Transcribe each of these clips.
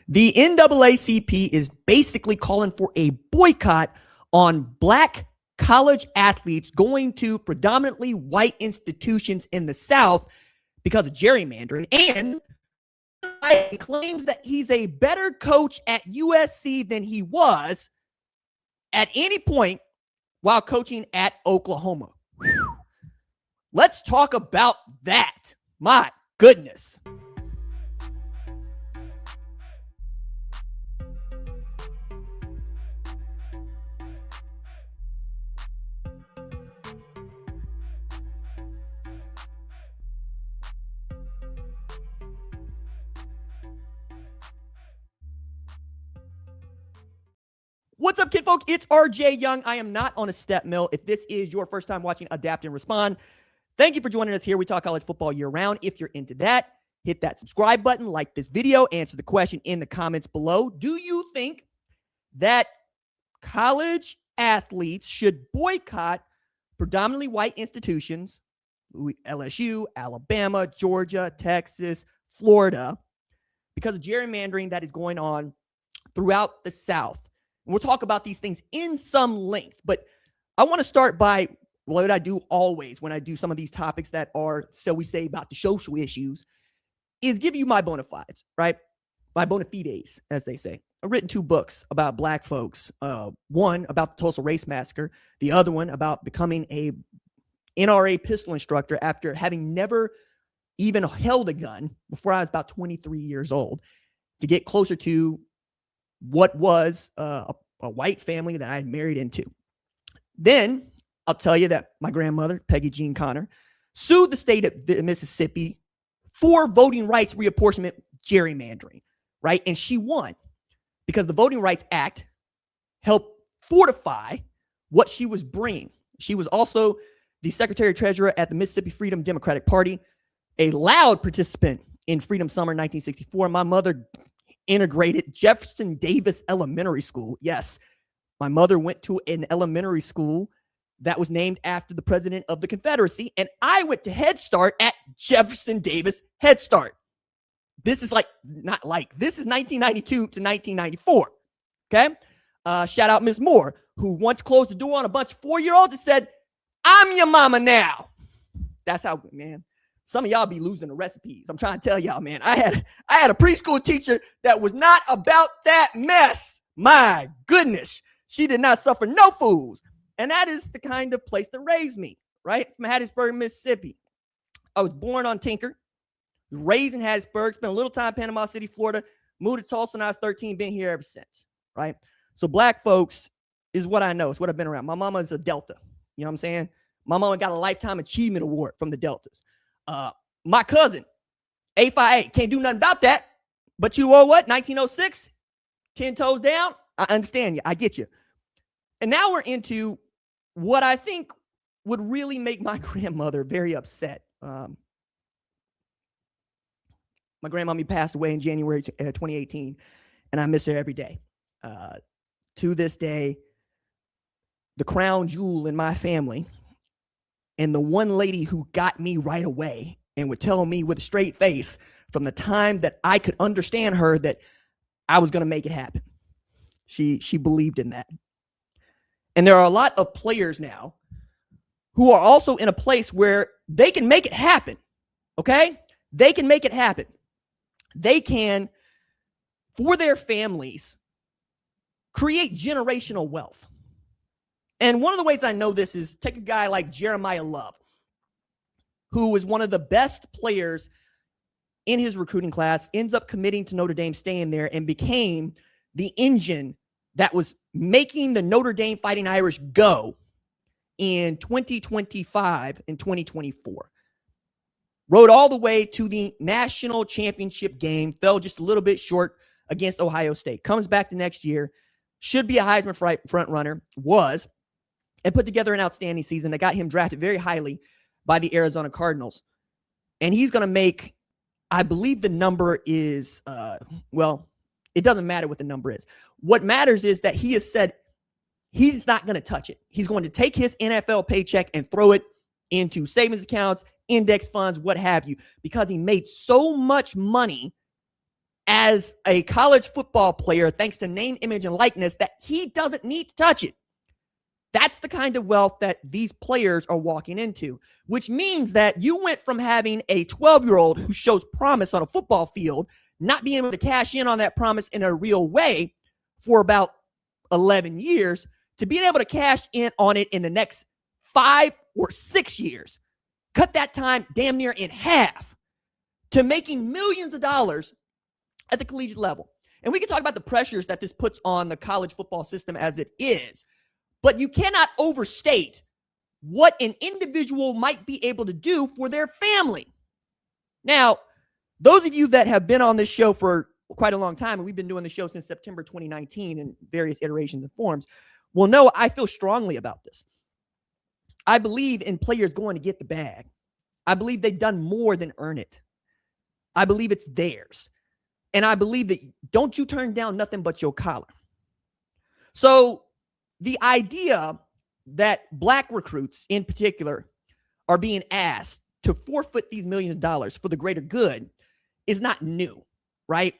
The NAACP is basically calling for a boycott on black college athletes going to predominantly white institutions in the South because of gerrymandering, and claims that he's a better coach at USC than he was at any point while coaching at Oklahoma. Whew. Let's talk about that. My goodness. What's up, kid folks? It's RJ Young. I am not on a step mill. If this is your first time watching Adapt and Respond, thank you for joining us here. We talk college football year round. If you're into that, hit that subscribe button, like this video, answer the question in the comments below. Do you think that college athletes should boycott predominantly white institutions, LSU, Alabama, Georgia, Texas, Florida, because of gerrymandering that is going on throughout the South? And we'll talk about these things in some length, but I want to start by what I do always when I do some of these topics that are, so we say, about the social issues, is give you my bona fides, right? My bona fides, as they say. I've written 2 books about black folks. One about the Tulsa Race Massacre. The other one about becoming a NRA pistol instructor after having never even held a gun before I was about 23 years old, to get closer to what was a white family that I had married into. Then I'll tell you that my grandmother, Peggy Jean Connor, sued the state of Mississippi for voting rights reapportionment gerrymandering, right? And she won because the Voting Rights Act helped fortify what she was bringing. She was also the Secretary Treasurer at the Mississippi Freedom Democratic Party, a loud participant in Freedom Summer 1964. My mother integrated Jefferson Davis Elementary School. Yes, my mother went to an elementary school that was named after the president of the Confederacy, and I went to Head Start at Jefferson Davis Head Start. This is this is 1992 to 1994. Okay. Shout out Miss Moore, who once closed the door on a bunch of 4-year-olds and said, "I'm your mama now." That's how, man. Some of y'all be losing the recipes. I'm trying to tell y'all, man. I had a preschool teacher that was not about that mess. My goodness. She did not suffer no fools. And that is the kind of place that raised me, right? From Hattiesburg, Mississippi. I was born on Tinker, raised in Hattiesburg, spent a little time in Panama City, Florida, moved to Tulsa when I was 13, been here ever since, right? So black folks is what I know. It's what I've been around. My mama is a Delta. You know what I'm saying? My mama got a Lifetime Achievement Award from the Deltas. My cousin, A5A, can't do nothing about that. But you know what? 1906, 10 toes down. I understand you. I get you. And now we're into what I think would really make my grandmother very upset. My grandmommy passed away in January 2018, and I miss her every day. To this day, the crown jewel in my family, and the one lady who got me right away and would tell me with a straight face from the time that I could understand her that I was going to make it happen. She believed in that. And there are a lot of players now who are also in a place where they can make it happen. Okay? They can make it happen. They can, for their families, create generational wealth. And one of the ways I know this is take a guy like Jeremiah Love, who was one of the best players in his recruiting class, ends up committing to Notre Dame, staying there, and became the engine that was making the Notre Dame Fighting Irish go in 2025 and 2024. Rode all the way to the national championship game, fell just a little bit short against Ohio State. Comes back the next year, should be a Heisman front runner, was, and put together an outstanding season that got him drafted very highly by the Arizona Cardinals. And he's going to make, I believe the number is, it doesn't matter what the number is. What matters is that he has said he's not going to touch it. He's going to take his NFL paycheck and throw it into savings accounts, index funds, what have you, because he made so much money as a college football player, thanks to name, image, and likeness, that he doesn't need to touch it. That's the kind of wealth that these players are walking into, which means that you went from having a 12-year-old who shows promise on a football field, not being able to cash in on that promise in a real way for about 11 years, to being able to cash in on it in the next 5 or 6 years. Cut that time damn near in half, to making millions of dollars at the collegiate level. And we can talk about the pressures that this puts on the college football system as it is, but you cannot overstate what an individual might be able to do for their family. Now, those of you that have been on this show for quite a long time, and we've been doing the show since September 2019 in various iterations and forms, will know I feel strongly about this. I believe in players going to get the bag. I believe they've done more than earn it. I believe it's theirs. And I believe that don't you turn down nothing but your collar. So the idea that black recruits in particular are being asked to forfeit these millions of dollars for the greater good is not new, right?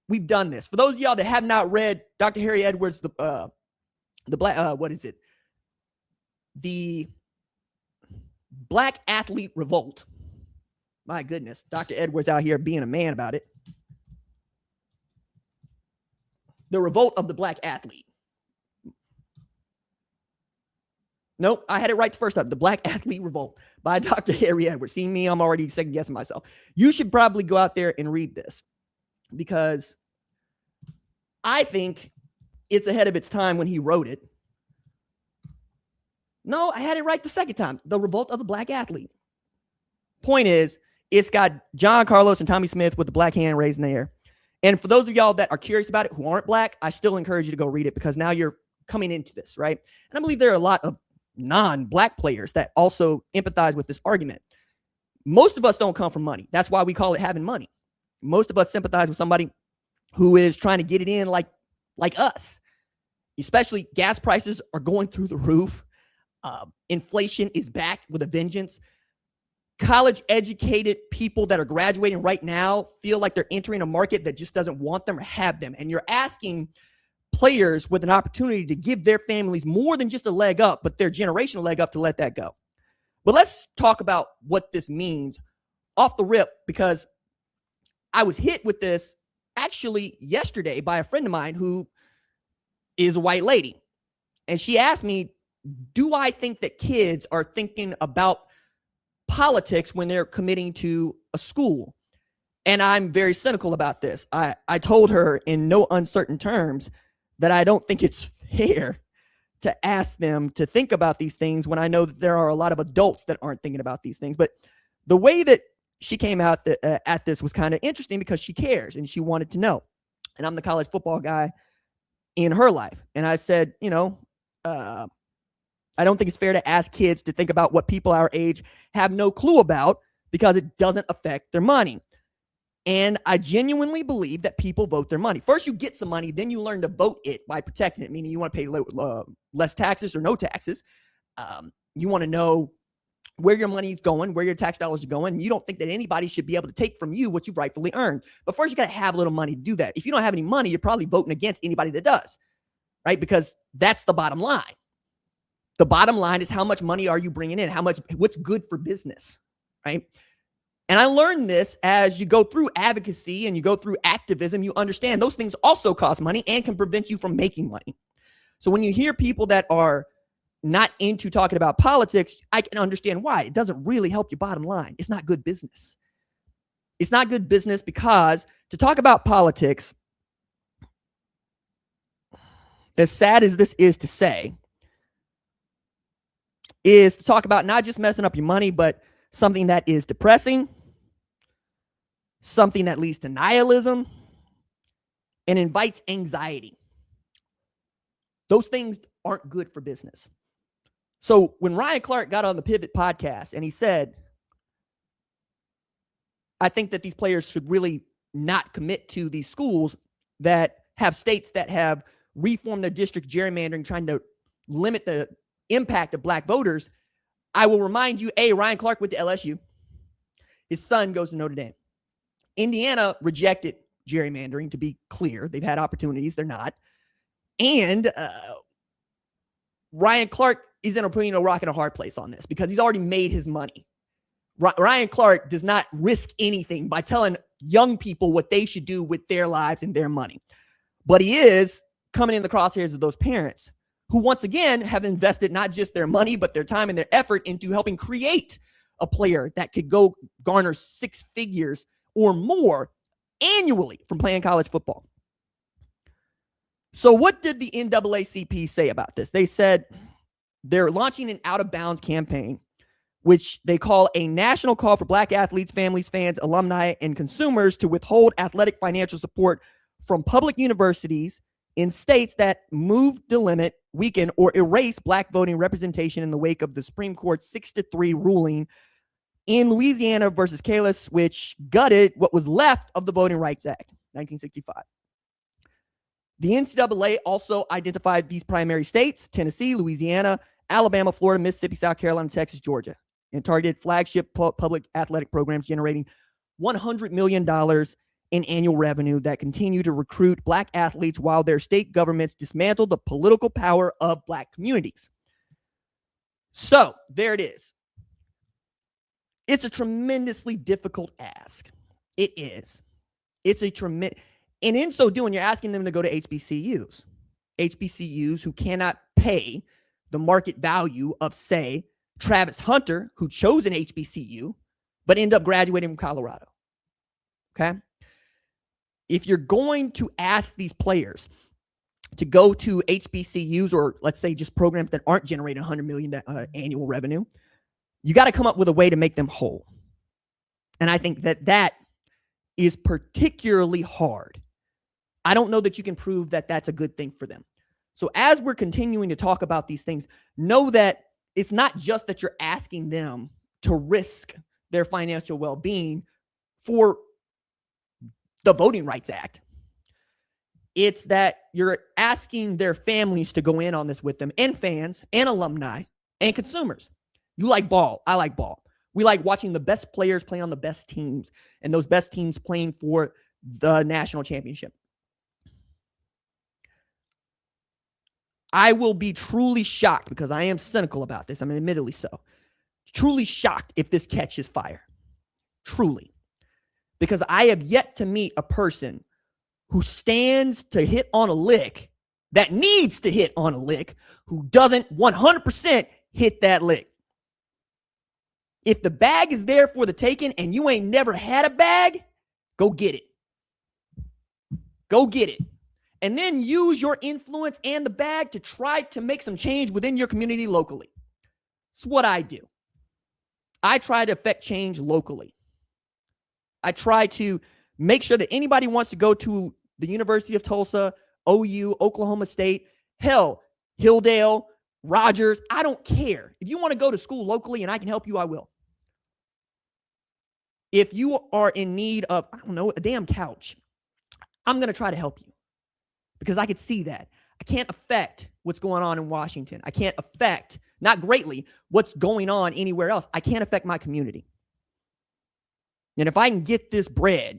We've done this. For those of y'all that have not read Dr. Harry Edwards, the Black Athlete Revolt. My goodness, Dr. Edwards out here being a man about it. The Revolt of the Black Athlete. Nope, I had it right the first time. The Black Athlete Revolt by Dr. Harry Edwards. See me, I'm already second guessing myself. You should probably go out there and read this, because I think it's ahead of its time when he wrote it. No, I had it right the second time. The Revolt of the Black Athlete. Point is, it's got John Carlos and Tommy Smith with the black hand raised in the air. And for those of y'all that are curious about it, who aren't black, I still encourage you to go read it, because now you're coming into this, right? And I believe there are a lot of non-black players that also empathize with this argument. Most of us don't come from money. That's why we call it having money. Most of us sympathize with somebody who is trying to get it in like us. Especially gas prices are going through the roof. Inflation is back with a vengeance. College educated people that are graduating right now feel like they're entering a market that just doesn't want them or have them. And you're asking players with an opportunity to give their families more than just a leg up, but their generational leg up, to let that go. But let's talk about what this means off the rip, because I was hit with this actually yesterday by a friend of mine who is a white lady. And she asked me, do I think that kids are thinking about politics when they're committing to a school? And I'm very cynical about this. I told her in no uncertain terms that I don't think it's fair to ask them to think about these things when I know that there are a lot of adults that aren't thinking about these things. But the way that she came out at this was kind of interesting, because she cares and she wanted to know. And I'm the college football guy in her life. And I said, I don't think it's fair to ask kids to think about what people our age have no clue about, because it doesn't affect their money. And I genuinely believe that people vote their money. First, you get some money, then you learn to vote it by protecting it, meaning you want to pay less taxes or no taxes. You want to know where your money is going, where your tax dollars are going. And you don't think that anybody should be able to take from you what you've rightfully earned. But first, you got to have a little money to do that. If you don't have any money, you're probably voting against anybody that does, right? Because that's the bottom line. The bottom line is, how much money are you bringing in? What's good for business, right? And I learned this as you go through advocacy and you go through activism. You understand those things also cost money and can prevent you from making money. So when you hear people that are not into talking about politics, I can understand why. It doesn't really help your bottom line. It's not good business. It's not good business, because to talk about politics, as sad as this is to say, is to talk about not just messing up your money, but something that is depressing, something that leads to nihilism, and invites anxiety. Those things aren't good for business. So when Ryan Clark got on the Pivot podcast and he said, I think that these players should really not commit to these schools that have states that have reformed their district gerrymandering, trying to limit the impact of black voters, I will remind you, Ryan Clark went to LSU. His son goes to Notre Dame. Indiana rejected gerrymandering, to be clear. They've had opportunities. They're not. And Ryan Clark is in a rock and a hard place on this because he's already made his money. Ryan Clark does not risk anything by telling young people what they should do with their lives and their money. But he is coming in the crosshairs of those parents who, once again, have invested not just their money, but their time and their effort into helping create a player that could go garner 6 figures or more annually from playing college football. So what did the NAACP say about this? They said they're launching an out-of-bounds campaign, which they call a national call for Black athletes, families, fans, alumni, and consumers to withhold athletic financial support from public universities in states that move, delimit, weaken, or erase Black voting representation in the wake of the Supreme Court's 6-3 ruling in Louisiana versus Kalis, which gutted what was left of the Voting Rights Act, 1965. The NCAA also identified these primary states: Tennessee, Louisiana, Alabama, Florida, Mississippi, South Carolina, Texas, Georgia, and targeted flagship public athletic programs generating $100 million in annual revenue that continue to recruit Black athletes while their state governments dismantle the political power of Black communities. So there it is. It's a tremendously difficult ask. It is. It's a tremendous, and in so doing, you're asking them to go to HBCUs who cannot pay the market value of, say, Travis Hunter, who chose an HBCU, but ended up graduating from Colorado. Okay? If you're going to ask these players to go to HBCUs, or let's say just programs that aren't generating $100 million annual revenue, you got to come up with a way to make them whole. And I think that is particularly hard. I don't know that you can prove that that's a good thing for them. So as we're continuing to talk about these things, know that it's not just that you're asking them to risk their financial well-being for the Voting Rights Act. It's that you're asking their families to go in on this with them, and fans and alumni and consumers. You like ball. I like ball. We like watching the best players play on the best teams, and those best teams playing for the national championship. I will be truly shocked, because I am cynical about this. I mean, admittedly so. Truly shocked if this catches fire. Truly. Because I have yet to meet a person who stands to hit on a lick, that needs to hit on a lick, who doesn't 100% hit that lick. If the bag is there for the taking and you ain't never had a bag, go get it. Go get it. And then use your influence and the bag to try to make some change within your community locally. It's what I do. I try to affect change locally. I try to make sure that anybody wants to go to the University of Tulsa, OU, Oklahoma State, hell, Hilldale, Rogers, I don't care. If you want to go to school locally and I can help you, I will. If you are in need of, I don't know, a damn couch, I'm going to try to help you, because I could see that. I can't affect what's going on in Washington. I can't affect, not greatly, what's going on anywhere else. I can't affect my community. And if I can get this bread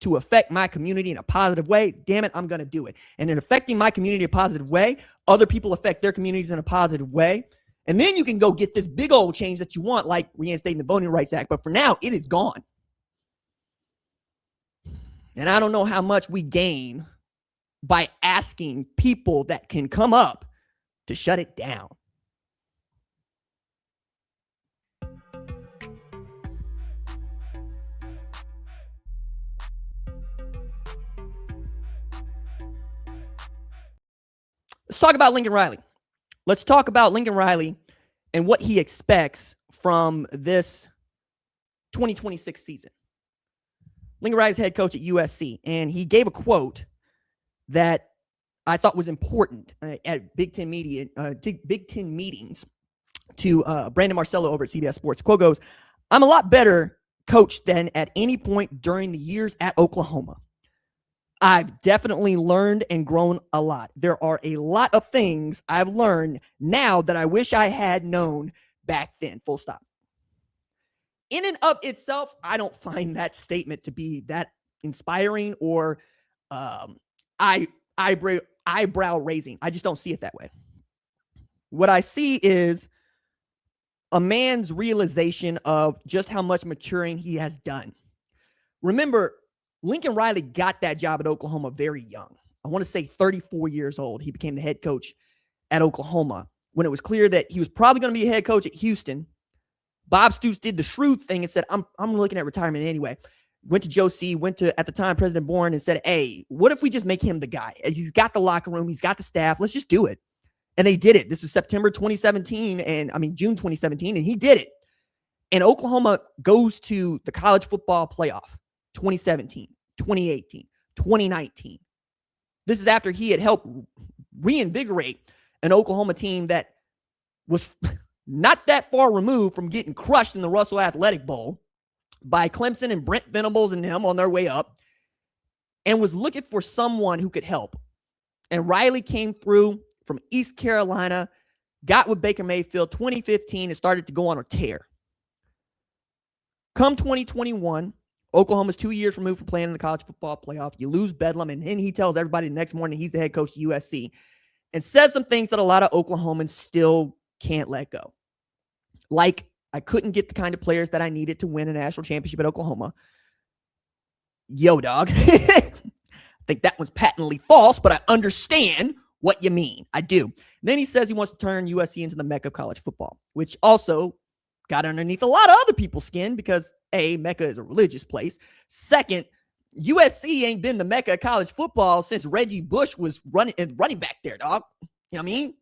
to affect my community in a positive way, damn it, I'm going to do it. And in affecting my community in a positive way, other people affect their communities in a positive way. And then you can go get this big old change that you want, like reinstating the Voting Rights Act. But for now, it is gone. And I don't know how much we gain by asking people that can come up to shut it down. Let's talk about Lincoln Riley. Let's talk about Lincoln Riley and what he expects from this 2026 season. Lincoln Riley's head coach at USC, and he gave a quote that I thought was important at Big Ten meetings to Brandon Marcello over at CBS Sports. Quote goes, "I'm a lot better coach than at any point during the years at Oklahoma. I've definitely learned and grown a lot. There are a lot of things I've learned now that I wish I had known back then." Full stop. In and of itself, I don't find that statement to be that inspiring or eyebrow raising. I just don't see it that way. What I see is a man's realization of just how much maturing he has done. Remember, Lincoln Riley got that job at Oklahoma very young. I want to say 34 years old. He became the head coach at Oklahoma when it was clear that he was probably going to be a head coach at Houston. Bob Stoops did the shrewd thing and said, I'm looking at retirement anyway. Went to Joe C., went to, at the time, President Bourne and said, hey, what if we just make him the guy? He's got the locker room. He's got the staff. Let's just do it. And they did it. This is June 2017, and he did it. And Oklahoma goes to the college football playoff 2017, 2018, 2019. This is after he had helped reinvigorate an Oklahoma team that was not that far removed from getting crushed in the Russell Athletic Bowl by Clemson and Brent Venables and them on their way up, and was looking for someone who could help. And Riley came through from East Carolina, got with Baker Mayfield 2015 and started to go on a tear. Come 2021, Oklahoma's 2 years removed from playing in the college football playoff. You lose Bedlam, and then he tells everybody the next morning he's the head coach of USC and says some things that a lot of Oklahomans still can't let go. Like, I couldn't get the kind of players that I needed to win a national championship at Oklahoma. Yo, dog. I think that one's patently false, but I understand what you mean. I do. Then he says he wants to turn USC into the Mecca of college football, which also got underneath a lot of other people's skin because, A, Mecca is a religious place. Second, USC ain't been the Mecca of college football since Reggie Bush was running back there, dog. You know what I mean?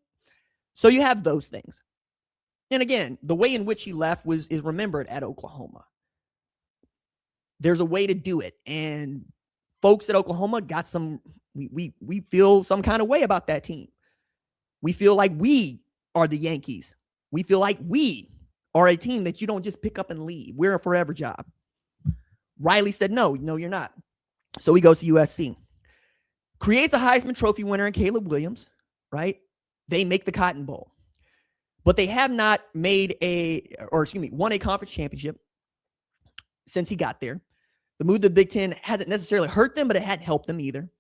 So you have those things. And again, the way in which he left is remembered at Oklahoma. There's a way to do it. And folks at Oklahoma got we feel some kind of way about that team. We feel like we are the Yankees. We feel like we are a team that you don't just pick up and leave. We're a forever job. Riley said, no, you're not. So he goes to USC. Creates a Heisman Trophy winner in Caleb Williams, right? They make the Cotton Bowl. But they have not won a conference championship since he got there. The move to the Big Ten hasn't necessarily hurt them, but it hadn't helped them either.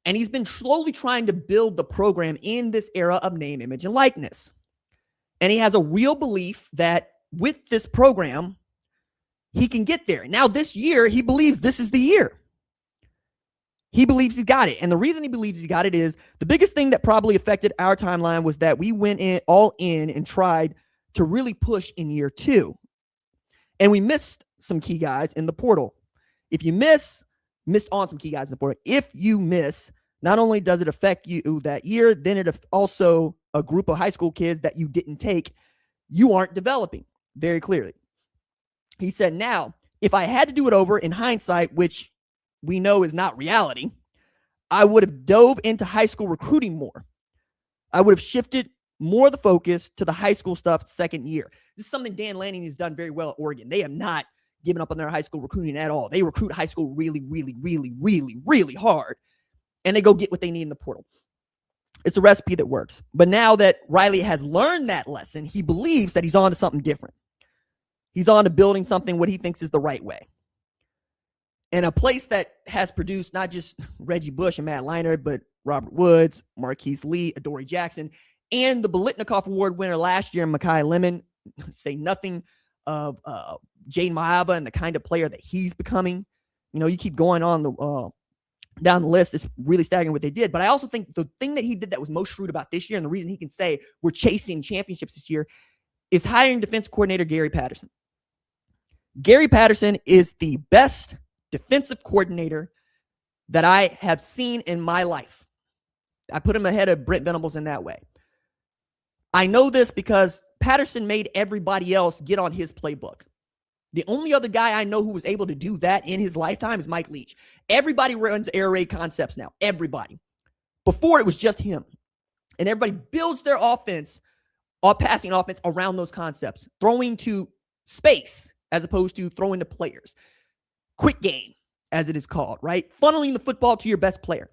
And he's been slowly trying to build the program in this era of name, image, and likeness. And he has a real belief that with this program, he can get there. Now, this year, he believes this is the year. He believes he's got it. And the reason he believes he's got it is the biggest thing that probably affected our timeline was that we went all in and tried to really push in year 2. And we missed some key guys in the portal. If you missed on some key guys in the portal. If you miss, not only does it affect you that year, then it also a group of high school kids that you didn't take, you aren't developing very clearly. He said, now, if I had to do it over in hindsight, which we know is not reality, I would have dove into high school recruiting more. I would have shifted more of the focus to the high school stuff second year. This is something Dan Lanning has done very well at Oregon. They have not given up on their high school recruiting at all. They recruit high school really, really, really, really, really hard, and they go get what they need in the portal. It's a recipe that works. But now that Riley has learned that lesson, he believes that he's on to something different. He's on to building something what he thinks is the right way. And a place that has produced not just Reggie Bush and Matt Leinart, but Robert Woods, Marquise Lee, Adoree Jackson, and the Biletnikoff Award winner last year, Mekhi Lemon. Say nothing of Jaden Maava and the kind of player that he's becoming. You know, you keep going on down the list. It's really staggering what they did. But I also think the thing that he did that was most shrewd about this year, and the reason he can say we're chasing championships this year, is hiring defense coordinator Gary Patterson. Gary Patterson is the best defensive coordinator that I have seen in my life. I put him ahead of Brent Venables in that way. I know this because Patterson made everybody else get on his playbook. The only other guy I know who was able to do that in his lifetime is Mike Leach. Everybody runs air raid concepts now. Everybody. Before, it was just him. And everybody builds their offense, passing offense around those concepts. Throwing to space as opposed to throwing to players. Quick game, as it is called, right? Funneling the football to your best player.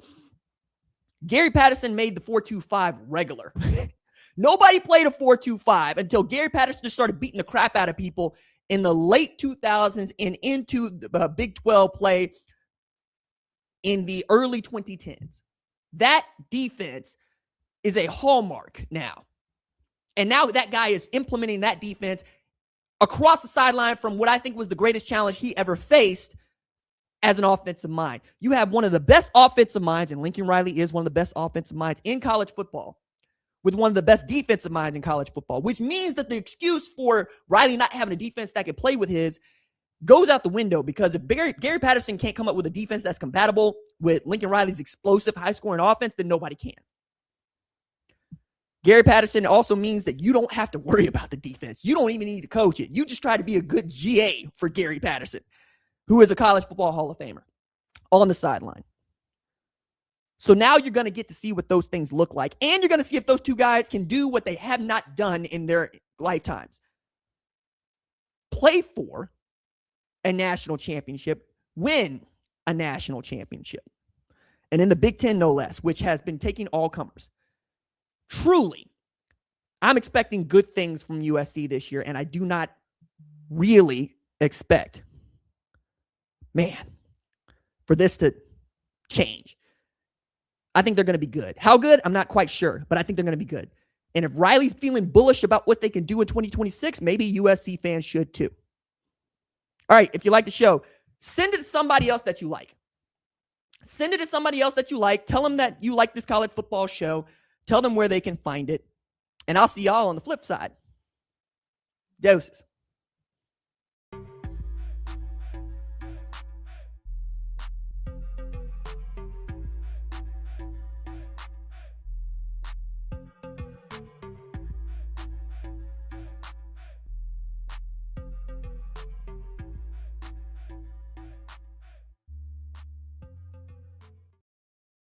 Gary Patterson made the 4-2-5 regular. Nobody played a 4-2-5 until Gary Patterson just started beating the crap out of people in the late 2000s and into the Big 12 play in the early 2010s. That defense is a hallmark now. And now that guy is implementing that defense across the sideline from what I think was the greatest challenge he ever faced as an offensive mind. You have one of the best offensive minds, and Lincoln Riley is one of the best offensive minds in college football, with one of the best defensive minds in college football, which means that the excuse for Riley not having a defense that can play with his goes out the window, because if Gary Patterson can't come up with a defense that's compatible with Lincoln Riley's explosive, high-scoring offense, then nobody can. Gary Patterson also means that you don't have to worry about the defense. You don't even need to coach it. You just try to be a good GA for Gary Patterson, who is a college football Hall of Famer, on the sideline. So now you're going to get to see what those things look like, and you're going to see if those two guys can do what they have not done in their lifetimes. Play for a national championship, win a national championship. And in the Big Ten, no less, which has been taking all comers. Truly, I'm expecting good things from USC this year, and I do not really expect, for this to change. I think they're going to be good. How good? I'm not quite sure, but I think they're going to be good. And if Riley's feeling bullish about what they can do in 2026, maybe USC fans should too. All right, if you like the show, send it to somebody else that you like. Send it to somebody else that you like. Tell them that you like this college football show. Tell them where they can find it. And I'll see y'all on the flip side. Doses.